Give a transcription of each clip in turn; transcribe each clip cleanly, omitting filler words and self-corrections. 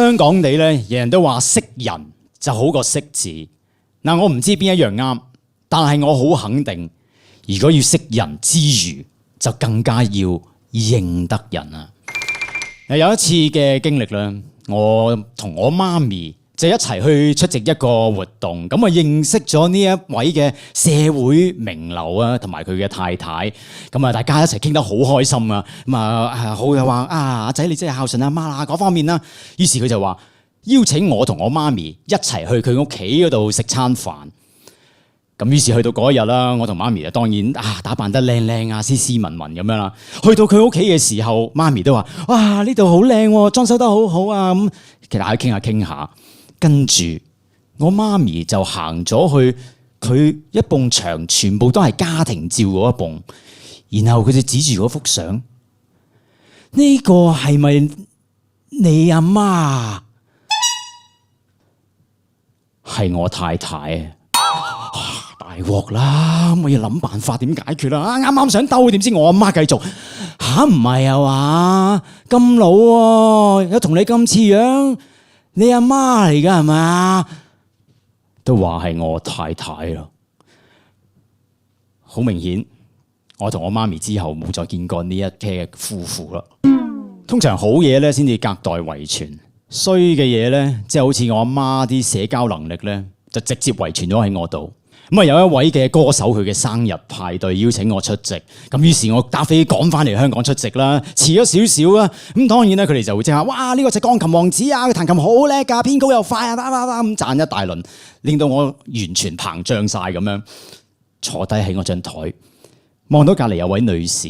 香港地咧，人人都話識人就好過識字。嗱，我唔知邊一樣啱，但係我好肯定，如果要識人之餘，就更加要認得人啊！有一次嘅經歷啦，我同我媽咪就一齊去出席一個活動，咁啊認識咗呢一位嘅社會名流啊，同埋佢嘅太太，咁啊大家一齊傾得好開心啊，咁啊好又話阿仔你真係孝順阿媽啦嗰方面啦，於是佢就話邀請我同我媽咪一齊去佢屋企嗰度食餐飯。咁於是去到嗰一日啦，我同媽咪啊當然打扮得靚靚啊，斯斯文文咁樣啦。去到佢屋企嘅時候，媽咪都話：哇，呢度好靚喎，裝修得好好啊！咁其實大家傾下，跟住我媽咪就行咗去佢一埲牆，全部都係家庭照嗰一埲，然後佢就指住嗰幅相，呢個係咪你阿媽？係我太太啊！大鑊啦！我要諗辦法點解決啦！啱啱想兜，點知我阿媽繼續唔係啊嘛？咁老喎，有同你咁似樣，你阿媽嚟㗎係咪？都話係我太太咯。好明顯，我同我媽咪之後冇再見過呢一 pair 嘅夫婦啦。通常好嘢咧先至隔代遺傳，衰嘅嘢咧，即係好似我阿媽啲社交能力咧，就直接遺傳咗喺我度。咁啊有一位嘅歌手佢嘅生日派對邀請我出席，咁於是我搭飛機趕翻嚟香港出席啦，遲咗少少啦。咁當然咧佢哋就會即刻哇呢個就鋼琴王子啊，佢彈琴好叻㗎，編曲又快啊，咁讚一大輪，令到我完全膨脹晒咁樣，坐低喺我張台，望到隔離有位女士。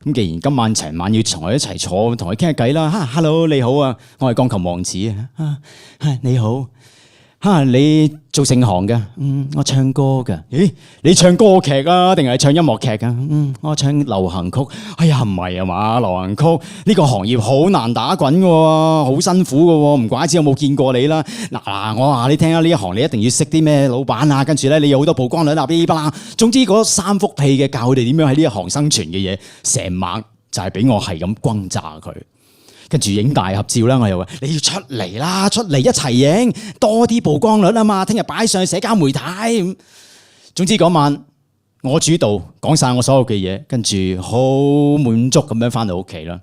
咁既然今晚成晚要同佢一齊坐，同佢傾下偈啦。Hello 你好啊，我係鋼琴王子啊。你好。你做盛行嘅？我唱歌嘅。咦，你唱歌劇啊，定係唱音樂劇啊？我唱流行曲。哎呀，唔係啊嘛，流行曲呢個行業好難打滾嘅喎，好辛苦嘅喎，唔怪之我冇見過你啦。嗱，我話你聽啊，呢一行你一定要識啲咩老闆啊，跟住咧你有好多曝光率啊，嗶啦。總之嗰三幅屁嘅教佢哋點樣喺呢一行生存嘅嘢，成晚就係俾我係咁轟炸佢。跟住影大合照啦，我又話你要出嚟啦，出嚟一齊影，多啲曝光率啊嘛，聽日擺上去社交媒體。總之嗰晚我主導講晒我所有嘅嘢，跟住好滿足咁樣翻到屋企啦。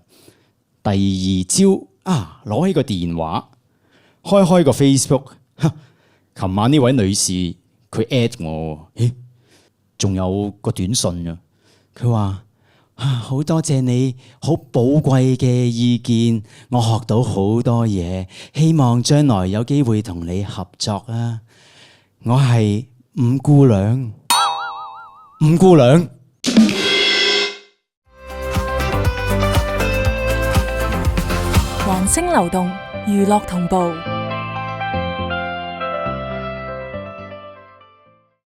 第二朝攞起個電話，開個 Facebook， 琴晚呢位女士佢 at 我，仲有個短信啊，佢話。好多謝你好寶貴嘅意見，我學到好多嘢，希望將來有機會同你合作啊！我係五姑娘，五姑娘。環星流動，娛樂同步。